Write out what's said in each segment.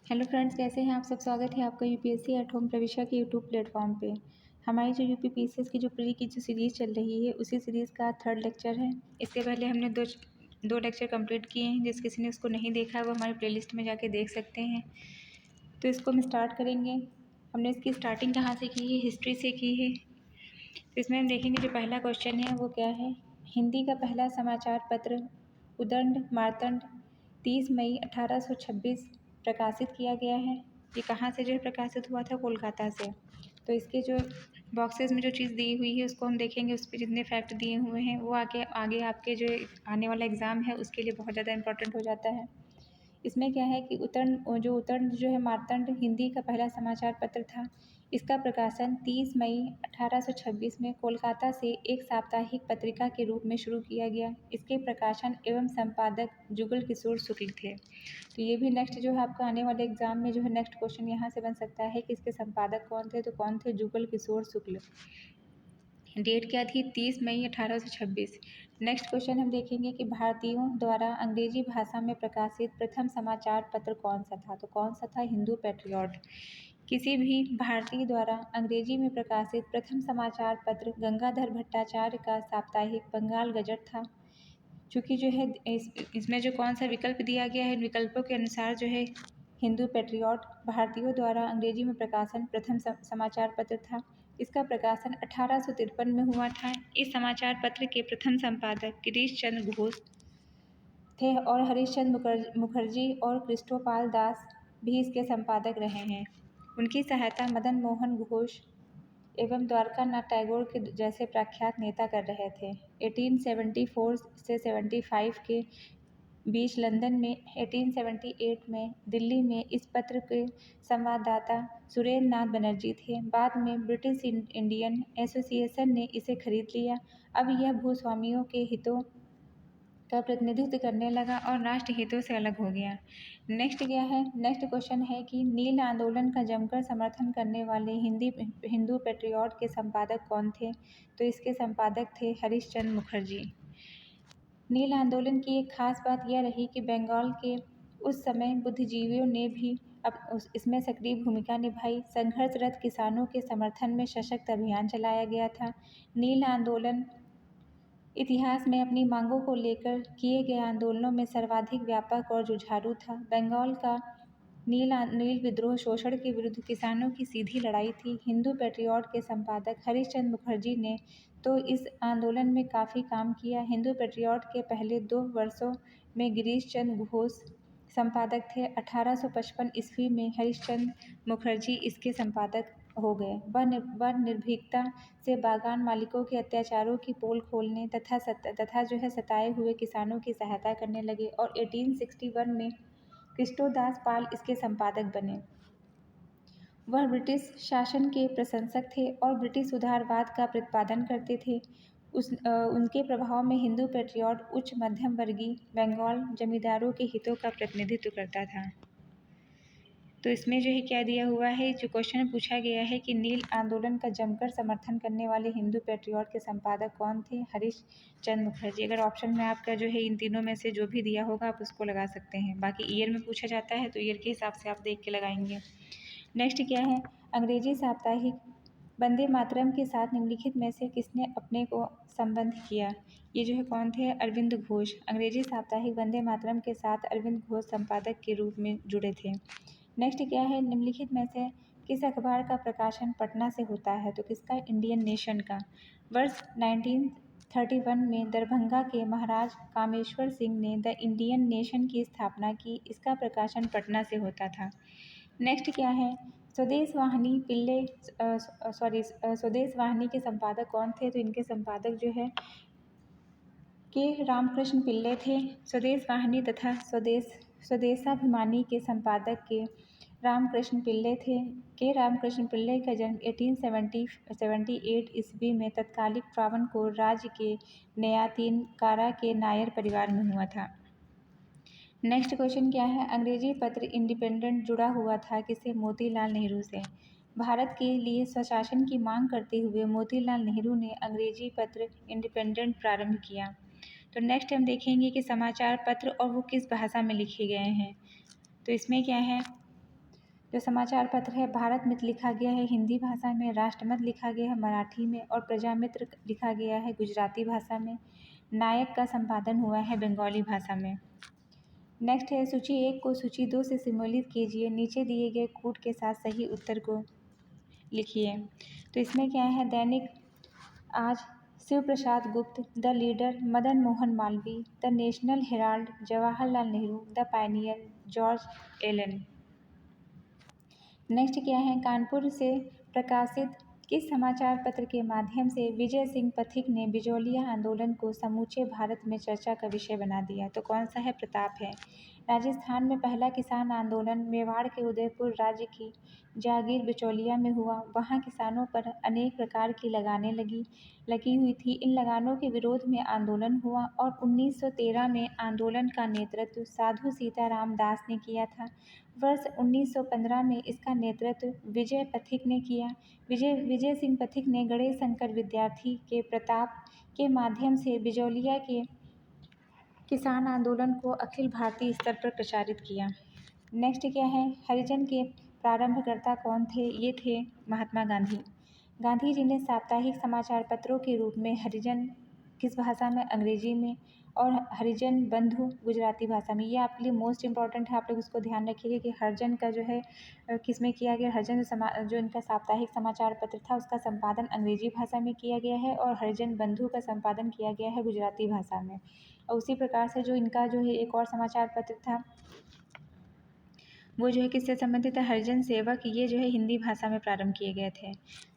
Hello friends, कैसे हैं आप सब। स्वागत है आपका यूपीएससी एट होम प्रविष्या के यूट्यूब प्लेटफॉर्म पे। हमारी जो यूपीपीसीएस की जो प्री की जो सीरीज़ चल रही है उसी सीरीज़ का थर्ड लेक्चर है। इससे पहले हमने दो लेक्चर कंप्लीट किए हैं। जिस किसी ने उसको नहीं देखा है वो हमारे प्लेलिस्ट में जाके देख सकते हैं। तो इसको हम स्टार्ट करेंगे। हमने इसकी स्टार्टिंग कहाँ से की है, हिस्ट्री से की है। तो इसमें हम देखेंगे जो पहला क्वेश्चन है वो क्या है। हिंदी का पहला समाचार पत्र उदंड मार्तंड 30 मई 1826 प्रकाशित किया गया है। ये कहाँ से जो है प्रकाशित हुआ था, कोलकाता से। तो इसके जो बॉक्सेस में जो चीज़ दी हुई है उसको हम देखेंगे, उस पर जितने फैक्ट दिए हुए हैं वो आगे आगे आपके जो आने वाला एग्ज़ाम है उसके लिए बहुत ज़्यादा इंपॉर्टेंट हो जाता है। इसमें क्या है कि उत्तरण जो है मार्तंड हिंदी का पहला समाचार पत्र था। इसका प्रकाशन 30 मई 1826 में कोलकाता से एक साप्ताहिक पत्रिका के रूप में शुरू किया गया। इसके प्रकाशन एवं संपादक जुगल किशोर शुक्ल थे। तो ये भी नेक्स्ट जो है आपका आने वाले एग्जाम में जो है नेक्स्ट क्वेश्चन यहाँ से बन सकता है कि इसके संपादक कौन थे। तो कौन थे, जुगल किशोर शुक्ल। डेट क्या थी, 30 मई 1826। नेक्स्ट क्वेश्चन हम देखेंगे कि भारतीयों द्वारा अंग्रेजी भाषा में प्रकाशित प्रथम समाचार पत्र कौन सा था। तो कौन सा था, हिंदू पैट्रियट। किसी भी भारतीय द्वारा अंग्रेजी में प्रकाशित प्रथम समाचार पत्र गंगाधर भट्टाचार्य का साप्ताहिक बंगाल गजट था। चूँकि जो है इसमें जो कौन सा विकल्प दिया गया है, इन विकल्पों के अनुसार जो है हिंदू पैट्रियट भारतीयों द्वारा अंग्रेजी में प्रकाशन प्रथम समाचार पत्र था। इसका प्रकाशन 1853 में हुआ था। इस समाचार पत्र के प्रथम संपादक गिरीश चंद्र घोष थे और हरीशचंद्र मुखर्जी और क्रिस्टोपाल दास भी इसके संपादक रहे हैं। उनकी सहायता मदन मोहन घोष एवं द्वारकानाथ टैगोर के जैसे प्रख्यात नेता कर रहे थे। 1874 से 75 के बीच लंदन में, 1878 में दिल्ली में इस पत्र के संवाददाता सुरेंद्र नाथ बनर्जी थे। बाद में ब्रिटिश इंडियन एसोसिएशन ने इसे खरीद लिया। अब यह भूस्वामियों के हितों का प्रतिनिधित्व करने लगा और राष्ट्र हितों से अलग हो गया। नेक्स्ट क्या है, नेक्स्ट क्वेश्चन है कि नील आंदोलन का जमकर समर्थन करने वाले हिंदू पैट्रियट के संपादक कौन थे। तो इसके संपादक थे हरीशचंद्र मुखर्जी। नील आंदोलन की एक खास बात यह रही कि बंगाल के उस समय बुद्धिजीवियों ने भी इसमें सक्रिय भूमिका निभाई। संघर्षरत किसानों के समर्थन में सशक्त अभियान चलाया गया था। नील आंदोलन इतिहास में अपनी मांगों को लेकर किए गए आंदोलनों में सर्वाधिक व्यापक और जुझारू था। बंगाल का नील विद्रोह शोषण के विरुद्ध किसानों की सीधी लड़ाई थी। हिंदू पैट्रियट के संपादक हरीशचंद्र मुखर्जी ने तो इस आंदोलन में काफ़ी काम किया। हिंदू पैट्रियट के पहले 2 वर्षों में गिरीश चंद्र घोष संपादक थे। 1855 ईस्वी में हरीशचंद्र मुखर्जी इसके संपादक हो गए। वह निर्भीकता से बागान मालिकों के अत्याचारों की पोल खोलने तथा जो है सताए हुए किसानों की सहायता करने लगे और 1861 में क्रिस्टोदास पाल इसके संपादक बने। वह ब्रिटिश शासन के प्रशंसक थे और ब्रिटिश उदारवाद का प्रतिपादन करते थे। उनके प्रभाव में हिंदू पैट्रियट उच्च मध्यम वर्गीय बंगाल जमींदारों के हितों का प्रतिनिधित्व करता था। तो इसमें जो है क्या दिया हुआ है, जो क्वेश्चन पूछा गया है कि नील आंदोलन का जमकर समर्थन करने वाले हिंदू पैट्रियट के संपादक कौन थे, हरीशचंद्र मुखर्जी। अगर ऑप्शन में आपका जो है इन तीनों में से जो भी दिया होगा आप उसको लगा सकते हैं। बाकी ईयर में पूछा जाता है तो ईयर के हिसाब से आप देख के लगाएंगे। नेक्स्ट क्या है, अंग्रेजी साप्ताहिक वंदे मातरम के साथ निम्नलिखित में से किसने अपने को संबंध किया। ये जो है कौन थे, अरविंद घोष। अंग्रेजी साप्ताहिक वंदे मातरम के साथ अरविंद घोष संपादक के रूप में जुड़े थे। नेक्स्ट क्या है, निम्नलिखित में से किस अखबार का प्रकाशन पटना से होता है। तो किसका, इंडियन नेशन का। वर्ष 1931 में दरभंगा के महाराज कामेश्वर सिंह ने द इंडियन नेशन की स्थापना की। इसका प्रकाशन पटना से होता था। नेक्स्ट क्या है, स्वदेश वाहिनी के संपादक कौन थे। तो इनके संपादक जो है के रामकृष्ण पिल्ले थे। स्वदेश वाहिनी तथा स्वदेशाभिमानी के संपादक के रामकृष्ण पिल्ले थे। के रामकृष्ण पिल्ले का जन्म 1878 ईस्वी में तत्कालिक त्रावणकोर राज्य के नेयातीनकारा के नायर परिवार में हुआ था। नेक्स्ट क्वेश्चन क्या है, अंग्रेजी पत्र इंडिपेंडेंट जुड़ा हुआ था किसे, मोतीलाल नेहरू से। भारत के लिए स्वशासन की मांग करते हुए मोतीलाल नेहरू ने अंग्रेजी पत्र इंडिपेंडेंट प्रारंभ किया। तो नेक्स्ट हम देखेंगे कि समाचार पत्र और वो किस भाषा में लिखे गए हैं। तो इसमें क्या है, जो समाचार पत्र है भारत मित लिखा गया है हिंदी भाषा में, राष्ट्रमत लिखा गया है मराठी में और प्रजामित्र लिखा गया है गुजराती भाषा में। नायक का संपादन हुआ है बंगाली भाषा में। नेक्स्ट है सूची 1 को सूची 2 से सम्मिलित कीजिए, नीचे दिए गए कूट के साथ सही उत्तर को लिखिए। तो इसमें क्या है, दैनिक आज, Shiv Prasad Gupt, the Leader, Madan Mohan Malviya, the National Herald, Jawaharlal Nehru, the Pioneer, George Allen. Next क्या है, कानपुर से प्रकाशित किस समाचार पत्र के माध्यम से विजय सिंह पथिक ने बिजौलिया आंदोलन को समूचे भारत में चर्चा का विषय बना दिया? तो कौन सा है, प्रताप है। राजस्थान में पहला किसान आंदोलन मेवाड़ के उदयपुर राज्य की जागीर बिचौलिया में हुआ। वहाँ किसानों पर अनेक प्रकार की लगानें लगी हुई थी। इन लगानों के विरोध में आंदोलन हुआ और 1913 में आंदोलन का नेतृत्व साधु सीताराम दास ने किया था। वर्ष 1915 में इसका नेतृत्व विजय पथिक ने किया। विजय सिंह पथिक ने गणेश शंकर विद्यार्थी के प्रताप के माध्यम से बिजौलिया के किसान आंदोलन को अखिल भारतीय स्तर पर प्रचारित किया। नेक्स्ट क्या है, हरिजन के प्रारंभकर्ता कौन थे? ये थे महात्मा गांधी। गांधी जी ने साप्ताहिक समाचार पत्रों के रूप में हरिजन किस भाषा में, अंग्रेजी में, और हरिजन बंधु गुजराती भाषा में। ये आपके लिए मोस्ट इंपॉर्टेंट है, आप लोग इसको ध्यान रखिएगा कि हरिजन का जो है किस में किया गया। हरिजन जो इनका साप्ताहिक समाचार पत्र था उसका संपादन अंग्रेजी भाषा में किया गया है और हरिजन बंधु का संपादन किया गया है गुजराती भाषा में। और उसी प्रकार से जो इनका जो है एक और समाचार पत्र था वो जो है किससे संबंधित है, हरिजन सेवक, ये जो है हिंदी भाषा में प्रारंभ किए गए थे।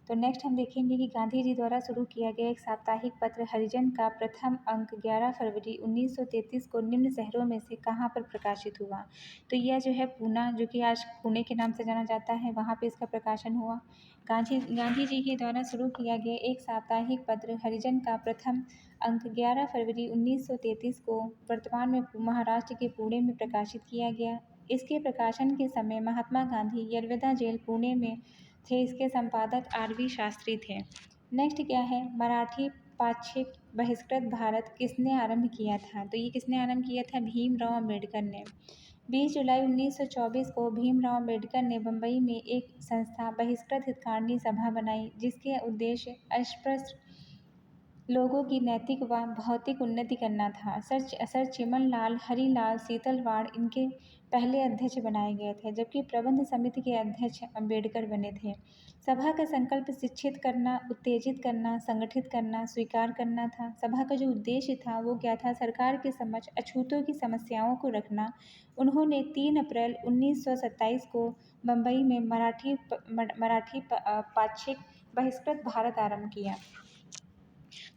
तो नेक्स्ट हम देखेंगे कि गांधी जी द्वारा शुरू किया गया एक साप्ताहिक पत्र हरिजन का प्रथम अंक 11 फरवरी 1933 को निम्न शहरों में से कहाँ पर प्रकाशित हुआ? तो यह जो है पूना, जो कि आज पुणे के नाम से जाना जाता है, वहाँ पे इसका प्रकाशन हुआ। गांधी जी के द्वारा शुरू किया गया एक साप्ताहिक पत्र हरिजन का प्रथम अंक 11 फरवरी 1933 को वर्तमान में महाराष्ट्र के पुणे में प्रकाशित किया गया। इसके प्रकाशन के समय महात्मा गांधी यरवदा जेल पुणे में थे। इसके संपादक आर.वी. शास्त्री थे। नेक्स्ट क्या है, मराठी पाक्षिक बहिष्कृत भारत किसने आरंभ किया था? तो ये किसने आरंभ किया था, भीमराव अम्बेडकर ने। 20 जुलाई 1924 को भीमराव अम्बेडकर ने बम्बई में एक संस्था बहिष्कृत हितकारिणी सभा बनाई जिसके उद्देश्य अस्पृश्य लोगों की नैतिक व भौतिक उन्नति करना था। सर चिमन लाल, हरिलाल सीतलवाड़ इनके पहले अध्यक्ष बनाए गए थे, जबकि प्रबंध समिति के अध्यक्ष अम्बेडकर बने थे। सभा का संकल्प शिक्षित करना, उत्तेजित करना, संगठित करना, स्वीकार करना था। सभा का जो उद्देश्य था वो क्या था, सरकार के समक्ष अछूतों की समस्याओं को रखना। उन्होंने 3 अप्रैल 1927 को बम्बई में मराठी पाक्षिक बहिष्कृत भारत आरंभ किया।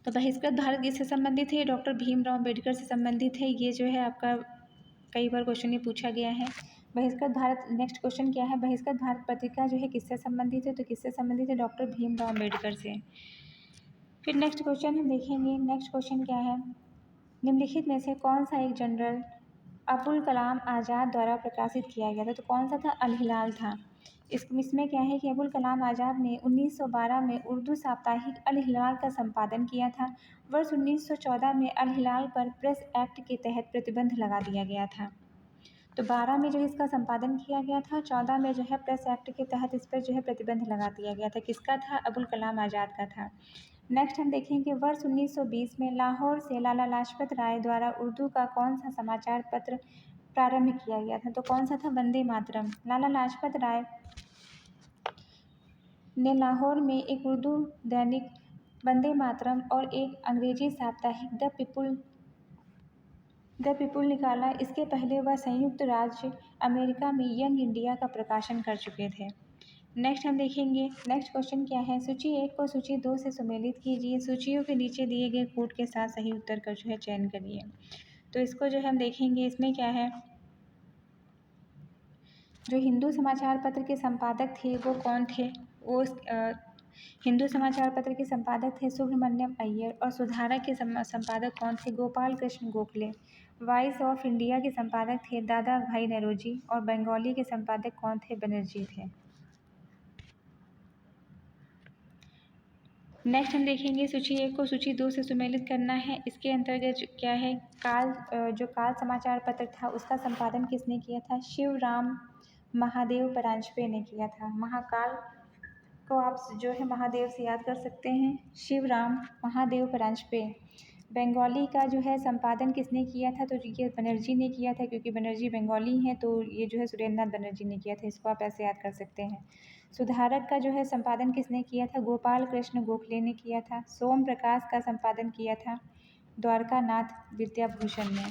तो बहिष्कृत भारत किससे संबंधित है, डॉक्टर भीमराव अम्बेडकर से संबंधित है। ये जो है आपका कई बार क्वेश्चन ये पूछा गया है। बहिष्कृत भारत, नेक्स्ट क्वेश्चन क्या है, बहिष्कृत भारत पत्रिका जो है किससे संबंधित है? तो किससे संबंधित है, डॉक्टर भीमराव अम्बेडकर से। फिर नेक्स्ट क्वेश्चन हम देखेंगे। नेक्स्ट क्वेश्चन क्या है, निम्नलिखित में से कौन सा एक जनरल अबुल कलाम आज़ाद द्वारा प्रकाशित किया गया था? तो कौन सा था, अल हिलाल था। इसमें क्या है कि अबुल कलाम आज़ाद ने 1912 में उर्दू साप्ताहिक अल हिलाल का संपादन किया था। वर्ष 1914 में अल हिलाल पर प्रेस एक्ट के तहत प्रतिबंध लगा दिया गया था। तो 12 में जो है इसका संपादन किया गया था, 14 में जो है प्रेस एक्ट के तहत इस पर जो है प्रतिबंध लगा दिया गया था। किसका था, अबुल कलाम आज़ाद का था। नेक्स्ट हम देखेंगे, वर्ष 1920 में लाहौर से लाला लाजपत राय द्वारा उर्दू का कौन सा समाचार पत्र प्रारंभ किया गया था? तो कौन सा था, वंदे मातरम। लाला लाजपत राय ने लाहौर में एक उर्दू दैनिक वंदे मातरम और एक अंग्रेजी साप्ताहिक द पीपुल निकाला। इसके पहले वह संयुक्त राज्य अमेरिका में यंग इंडिया का प्रकाशन कर चुके थे। नेक्स्ट हम देखेंगे, नेक्स्ट क्वेश्चन क्या है, सूची 1 को सूची 2 से सम्मिलित कीजिए। सूचियों के नीचे दिए गए कूट के साथ सही उत्तर का जो है चयन करिए। तो इसको जो है हम देखेंगे, इसमें क्या है, जो हिंदू समाचार पत्र के संपादक थे वो कौन थे? वो हिंदू समाचार पत्र के संपादक थे सुब्रमण्यम अय्यर और सुधारक के संपादक कौन थे? Gopal Krishna Gokhale. Voice of India के संपादक थे दादा भाई नौरोजी और बंगाली के संपादक कौन थे? बनर्जी थे। नेक्स्ट हम देखेंगे, सूची 1 को सूची 2 से सम्मिलित करना है। इसके अंतर्गत क्या है, काल समाचार पत्र था उसका संपादन किसने किया था? शिवराम महादेव परांजपे ने किया था। महाकाल को आप जो है महादेव से याद कर सकते हैं। शिवराम महादेव परांजपे। बंगाली का जो है संपादन किसने किया था? तो ये बनर्जी ने किया था, क्योंकि बनर्जी बंगाली हैं, तो ये जो है सुरेंद्र नाथ बनर्जी ने किया था। इसको आप ऐसे याद कर सकते हैं। सुधारक का जो है संपादन किसने किया था? गोपाल कृष्ण गोखले ने किया था। सोम प्रकाश का संपादन किया था द्वारका नाथ विद्याभूषण ने।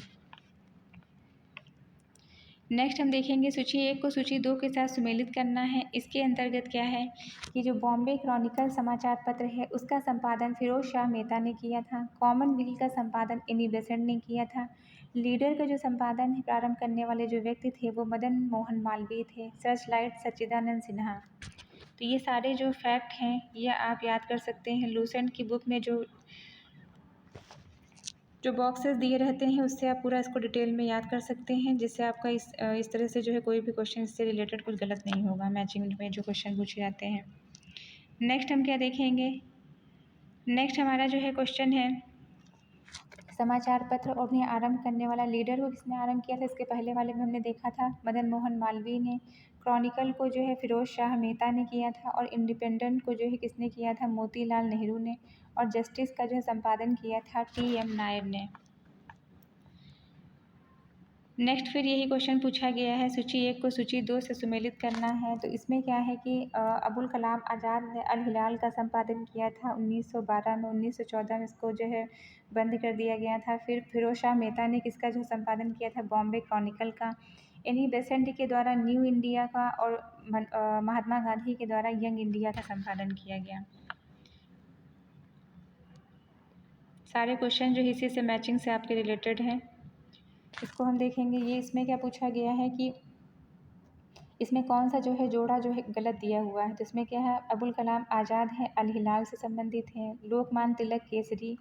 नेक्स्ट हम देखेंगे सूची 1 को सूची 2 के साथ सुमेलित करना है। इसके अंतर्गत क्या है कि जो बॉम्बे क्रॉनिकल समाचार पत्र है उसका संपादन फिरोज शाह मेहता ने किया था। कॉमनवेल्थ का संपादन एनी बेसेंट ने किया था। लीडर का जो संपादन प्रारंभ करने वाले जो व्यक्ति थे वो मदन मोहन मालवीय थे। सर्चलाइट सच्चिदानंद सिन्हा। तो ये सारे जो फैक्ट हैं ये आप याद कर सकते हैं। लूसेंट की बुक में जो बॉक्सेस दिए रहते हैं उससे आप पूरा इसको डिटेल में याद कर सकते हैं, जिससे आपका इस तरह से जो है कोई भी क्वेश्चन इससे रिलेटेड कुछ गलत नहीं होगा मैचिंग में जो क्वेश्चन पूछे जाते हैं। नेक्स्ट हम क्या देखेंगे? नेक्स्ट हमारा जो है क्वेश्चन है समाचार पत्र और उन्हें आरंभ करने वाला लीडर को किसने आरंभ किया था? इसके पहले वाले में हमने देखा था मदन मोहन मालवीय ने। क्रॉनिकल को जो है फिरोज शाह मेहता ने किया था और इंडिपेंडेंट को जो है किसने किया था? मोतीलाल नेहरू ने। और जस्टिस का जो है संपादन किया था TM नायर ने। नेक्स्ट फिर यही क्वेश्चन पूछा गया है सूची 1 को सूची 2 से सुमेलित करना है। तो इसमें क्या है कि अबुल कलाम आज़ाद ने अल हिलाल का संपादन किया था 1912 में। 1914 में इसको जो है बंद कर दिया गया था। फिर फिरोज शाह मेहता ने किसका जो संपादन किया था? बॉम्बे क्रॉनिकल का। एनी बेसेंट के द्वारा न्यू इंडिया का और महात्मा गांधी के द्वारा यंग इंडिया का संपादन किया गया। सारे क्वेश्चन जो इसी से मैचिंग से आपके रिलेटेड हैं। इसको हम देखेंगे। ये इसमें क्या पूछा गया है कि इसमें कौन सा जो है जोड़ा जो है गलत दिया हुआ है। तो इसमें क्या है? अबुल कलाम आज़ाद है अल हिलाल से संबंधित है। लोकमान्य तिलक केसरी।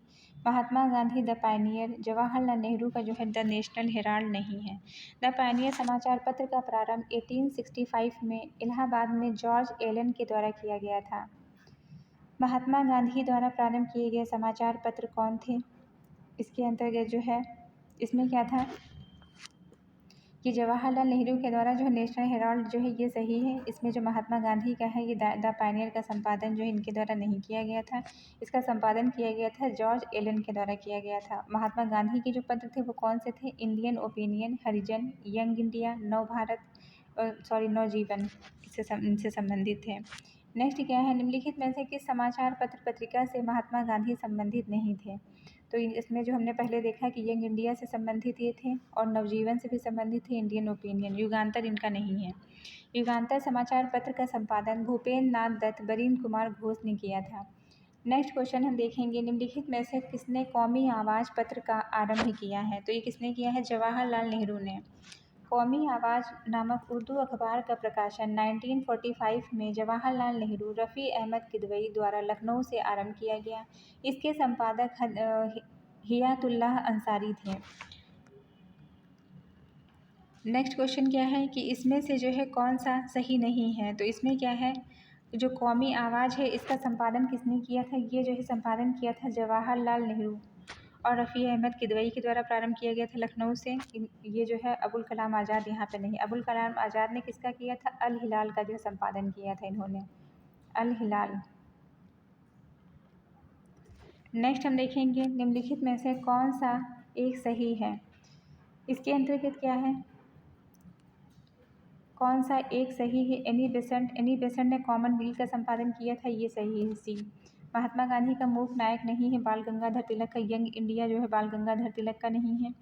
Mahatma Gandhi the Pioneer. जवाहरलाल नेहरू का जो है द नेशनल हेराल्ड नहीं है। द पायनियर समाचार पत्र का प्रारंभ 1865 में इलाहाबाद में जॉर्ज एलन के द्वारा किया गया था। महात्मा गांधी द्वारा प्रारंभ किए गए समाचार पत्र कौन थे? इसके अंतर्गत जो है इसमें क्या था कि जवाहरलाल नेहरू के द्वारा जो है नेशनल हेराल्ड जो है ये सही है। इसमें जो महात्मा गांधी का है ये द पायनियर का संपादन जो है इनके द्वारा नहीं किया गया था। इसका संपादन किया गया था जॉर्ज एलन के द्वारा किया गया था। महात्मा गांधी के जो पत्र थे वो कौन से थे? इंडियन ओपिनियन, हरिजन, यंग इंडिया, नव भारत नवजीवन इनसे संबंधित थे। नेक्स्ट क्या है? निम्नलिखित में से किस समाचार पत्र पत्रिका से महात्मा गांधी संबंधित नहीं थे? तो इसमें जो हमने पहले देखा कि यंग इंडिया से संबंधित ये थे और नवजीवन से भी संबंधित थे इंडियन ओपिनियन। युगांतर इनका नहीं है। युगांतर समाचार पत्र का संपादन भूपेन्द्र नाथ दत्त बरीन कुमार घोष ने किया था। नेक्स्ट क्वेश्चन हम देखेंगे। निम्नलिखित में से किसने कौमी आवाज़ पत्र का आरंभ किया है? तो ये किसने किया है? जवाहरलाल नेहरू ने। कौमी आवाज़ नामक उर्दू अखबार का प्रकाशन 1945 में जवाहरलाल नेहरू, रफ़ी अहमद किदवई द्वारा लखनऊ से आरंभ किया गया। इसके संपादक हियातुल्लाह अंसारी थे। नेक्स्ट क्वेश्चन क्या है कि इसमें से जो है कौन सा सही नहीं है? तो इसमें क्या है? जो कौमी आवाज़ है इसका संपादन किसने किया था? ये जो है संपादन किया था जवाहरलाल नेहरू और रफ़ी अहमद किदवई के द्वारा प्रारंभ किया गया था लखनऊ से। ये जो है अबुल कलाम आज़ाद यहाँ पे नहीं। अबुल कलाम आज़ाद ने किसका किया था? अल हिलाल का जो है संपादन किया था इन्होंने। अल हिलाल। नेक्स्ट हम देखेंगे निम्नलिखित में से कौन सा एक सही है? इसके अंतर्गत क्या है? कौन सा एक सही है? एनी बेसेंट ने कॉमनवेल्थ का संपादन किया था, ये सही है सी। महात्मा गांधी का मूक नायक नहीं है। बाल गंगाधर तिलक का यंग इंडिया जो है बाल गंगाधर तिलक का नहीं है।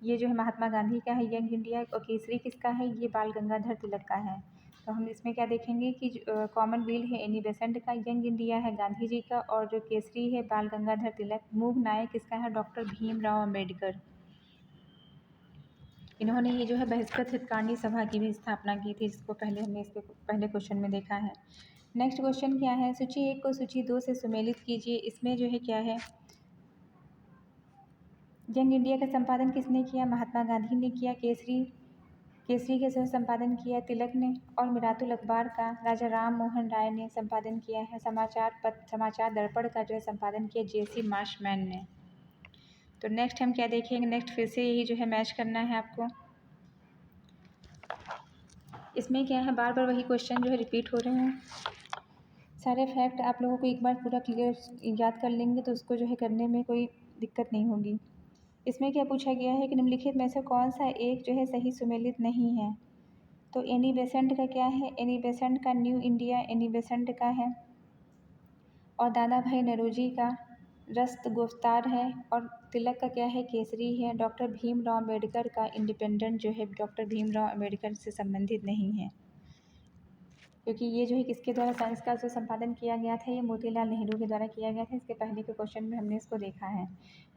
ये जो है महात्मा गांधी का है यंग इंडिया। और केसरी किसका है? ये बाल गंगाधर तिलक का है। तो हम इसमें क्या देखेंगे कि कॉमनवेल्थ है एनी बेसेंट का, यंग इंडिया है गांधी जी का और जो केसरी है बाल गंगाधर तिलक। मूक नायक किसका है? डॉक्टर भीमराव अम्बेडकर। इन्होंने ये जो है बहिष्कृत हितकारिणी सभा की भी स्थापना की थी, जिसको पहले हमने इसके पहले क्वेश्चन में देखा है। नेक्स्ट क्वेश्चन क्या है? सूची 1 को सूची 2 से सुमेलित कीजिए। इसमें जो है क्या है? यंग इंडिया का संपादन किसने किया? महात्मा गांधी ने किया। केसरी के सह संपादन किया तिलक ने और मिरातुल अखबार का राजा राम मोहन राय ने संपादन किया है। समाचार दर्पण का जो है संपादन किया JC मार्शमैन ने। तो नेक्स्ट हम क्या देखेंगे? नेक्स्ट फिर से यही जो है मैच करना है आपको। इसमें क्या है, बार बार वही क्वेश्चन जो है रिपीट हो रहे हैं। सारे फैक्ट आप लोगों को एक बार पूरा क्लियर याद कर लेंगे तो उसको जो है करने में कोई दिक्कत नहीं होगी। इसमें क्या पूछा गया है कि निम्नलिखित में से कौन सा एक जो है सही सुमेलित नहीं है। तो एनी बेसेंट का क्या है, एनी बेसेंट का न्यू इंडिया एनी बेसेंट का है, और दादा भाई नौरोजी का रस्त गिरफ्तार है, और तिलक का क्या है, केसरी है। डॉक्टर भीमराव अम्बेडकर का इंडिपेंडेंट जो है डॉक्टर भीमराव अम्बेडकर से संबंधित नहीं है, क्योंकि ये जो है किसके द्वारा इसका जो संपादन किया गया था, ये मोतीलाल नेहरू के द्वारा किया गया था। इसके पहले के क्वेश्चन में हमने इसको देखा है।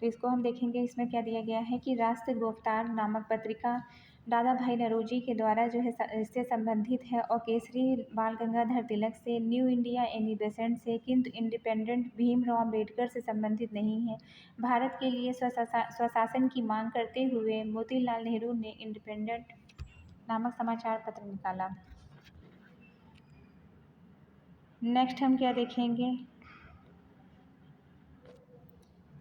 तो इसको हम देखेंगे। इसमें क्या दिया गया है कि राष्ट्र गिरफ्तार नामक पत्रिका दादा भाई नौरोजी के द्वारा जो है इससे संबंधित है, और केसरी बाल गंगाधर तिलक से, न्यू इंडिया एनी बेसेंट से, किंतु इंडिपेंडेंट भीमराव अम्बेडकर से संबंधित नहीं है। भारत के लिए स्वशासन की मांग करते हुए मोतीलाल नेहरू ने इंडिपेंडेंट नामक समाचार पत्र निकाला। नेक्स्ट हम क्या देखेंगे,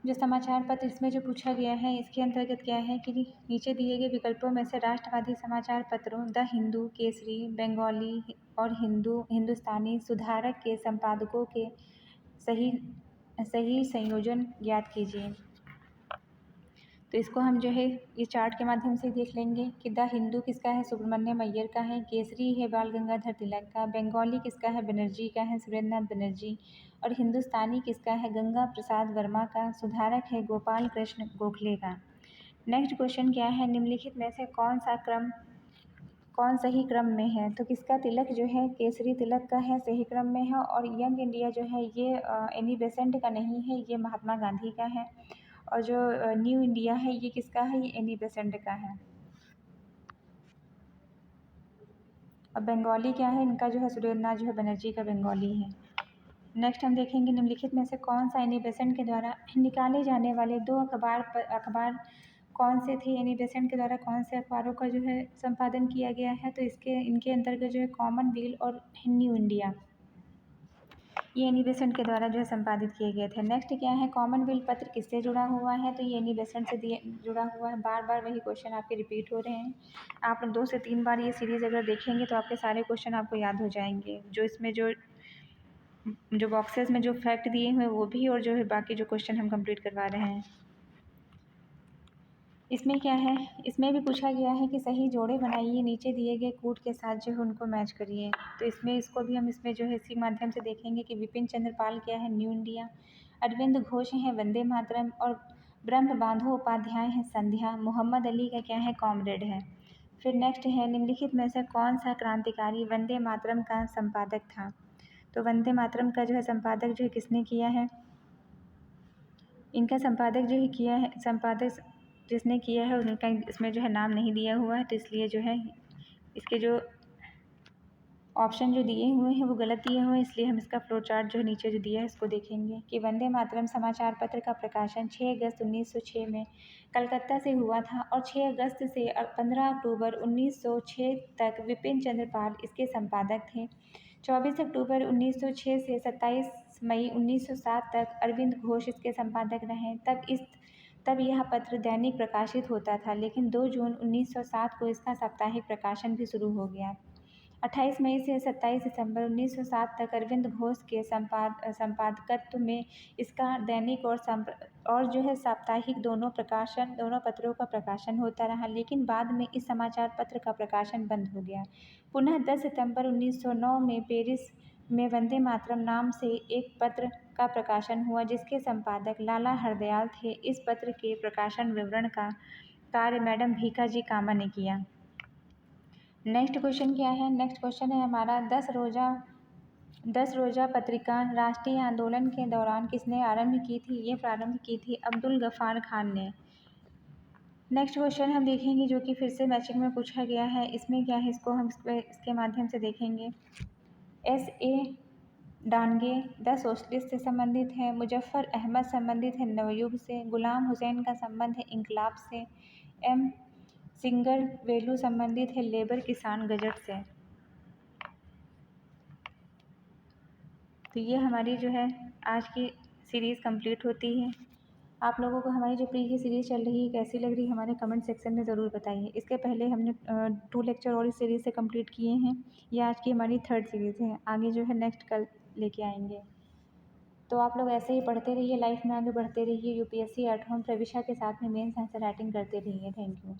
जो समाचार पत्र इसमें जो पूछा गया है इसके अंतर्गत क्या है कि नीचे दिए गए विकल्पों में से राष्ट्रवादी समाचार पत्रों द हिंदू, केसरी, बंगाली और हिंदुस्तानी सुधारक के संपादकों के सही सही संयोजन ज्ञात कीजिए। तो इसको हम जो है ये चार्ट के माध्यम से देख लेंगे कि द हिंदू किसका है, सुब्रमण्यम अय्यर का है। केसरी है बाल गंगाधर तिलक का। बंगाली किसका है, बनर्जी का है, सुरेंद्रनाथ बनर्जी। और हिंदुस्तानी किसका है, गंगा प्रसाद वर्मा का। सुधारक है गोपाल कृष्ण गोखले का। नेक्स्ट क्वेश्चन क्या है, निम्नलिखित में से कौन सही क्रम में है। तो किसका तिलक जो है, केसरी तिलक का है, सही क्रम में है। और यंग इंडिया जो है ये एनी बेसेंट का नहीं है, ये महात्मा गांधी का है। और जो न्यू इंडिया है ये किसका है, ये एनी बेसेंट का है। और बंगाली क्या है, इनका जो है सुरेंद्रनाथ जो है बनर्जी का बंगाली है। नेक्स्ट हम देखेंगे निम्नलिखित में से कौन सा एनी बेसेंट के द्वारा निकाले जाने वाले दो अखबार कौन से थे। एनी बेसेंट के द्वारा कौन से अखबारों का जो है संपादन किया गया है। तो इनके अंतर्गत जो है कॉमनवेल्थ और न्यू इंडिया, ये एनी बेसेंट के द्वारा जो है संपादित किए गए थे। नेक्स्ट क्या है, कॉमनवेल्थ पत्र किससे जुड़ा हुआ है। तो ये एनी बेसेंट से जुड़ा हुआ है। बार बार वही क्वेश्चन आपके रिपीट हो रहे हैं। आप 2 से 3 बार ये सीरीज़ अगर देखेंगे तो आपके सारे क्वेश्चन आपको याद हो जाएंगे। जो इसमें जो बॉक्सेस में जो फैक्ट दिए हुए वो भी, और जो है बाकी जो क्वेश्चन हम कंप्लीट करवा रहे हैं। इसमें क्या है, इसमें भी पूछा गया है कि सही जोड़े बनाइए, नीचे दिए गए कूट के साथ जो है उनको मैच करिए। तो इसको भी हम इसमें जो है इसी माध्यम से देखेंगे कि विपिन चंद्र पाल क्या है, न्यू इंडिया। अरविंद घोष हैं वंदे मातरम। और ब्रह्म बांधो उपाध्याय हैं संध्या। मोहम्मद अली का क्या है, कॉमरेड है। फिर नेक्स्ट है, निम्नलिखित में से कौन सा क्रांतिकारी वंदे मातरम का संपादक था। तो वंदे मातरम का जो है संपादक जो है किसने किया है, इनका संपादक जो है किया है, संपादक जिसने किया है उनका इसमें जो है नाम नहीं दिया हुआ है। तो इसलिए जो है इसके जो ऑप्शन जो दिए हुए हैं वो गलत दिए हुए हैं, इसलिए हम इसका फ्लो चार्ट जो है नीचे जो दिया है इसको देखेंगे कि वंदे मातरम समाचार पत्र का प्रकाशन 6 अगस्त 1906 में कलकत्ता से हुआ था, और 6 अगस्त से 15 अक्टूबर 1906 तक विपिन चंद्र पाल इसके संपादक थे। 24 अक्टूबर 1906 से 27 मई 1907 तक अरविंद घोष इसके संपादक रहे। तब यह पत्र दैनिक प्रकाशित होता था, लेकिन 2 जून 1907 को इसका साप्ताहिक प्रकाशन भी शुरू हो गया। 28 मई से 27 दिसंबर 1907 तक अरविंद घोष के संपादकत्व में इसका दैनिक और जो है साप्ताहिक दोनों पत्रों का प्रकाशन होता रहा, लेकिन बाद में इस समाचार पत्र का प्रकाशन बंद हो गया। पुनः 10 सितंबर 1909 में पेरिस में वंदे मातरम नाम से एक पत्र का प्रकाशन हुआ, जिसके संपादक लाला हरदयाल थे। इस पत्र के प्रकाशन विवरण का कार्य मैडम भीखाजी कामा ने किया। नेक्स्ट क्वेश्चन क्या है, नेक्स्ट क्वेश्चन है हमारा 10 रोज़ा पत्रिका राष्ट्रीय आंदोलन के दौरान किसने आरंभ की थी। ये प्रारंभ की थी अब्दुल गफ़ार खान ने। नेक्स्ट क्वेश्चन हम देखेंगे जो कि फिर से मैचिंग में पूछा गया है। इसमें क्या है, इसको हम इसके माध्यम से देखेंगे। S.A. डांगे द सोशलिस्ट से संबंधित है। मुजफ्फर अहमद संबंधित है नवयुग से। गुलाम हुसैन का संबंध है इनकलाब से। M. सिंगर वेलू संबंधित है लेबर किसान गजट से। तो ये हमारी जो है आज की सीरीज़ कंप्लीट होती है। आप लोगों को हमारी जो प्री की सीरीज़ चल रही है कैसी लग रही है हमारे कमेंट सेक्शन में ज़रूर बताइए। इसके पहले हमने 2 लेक्चर और इस सीरीज़ से कंप्लीट किए हैं। ये आज की हमारी 3rd सीरीज़ है। आगे जो है नेक्स्ट कल लेके आएँगे। तो आप लोग ऐसे ही पढ़ते रहिए, लाइफ में आगे बढ़ते रहिए। यूपीएससी एट होम प्रविशा के साथ में मेंस आंसर राइटिंग करते रहिए। Thank you.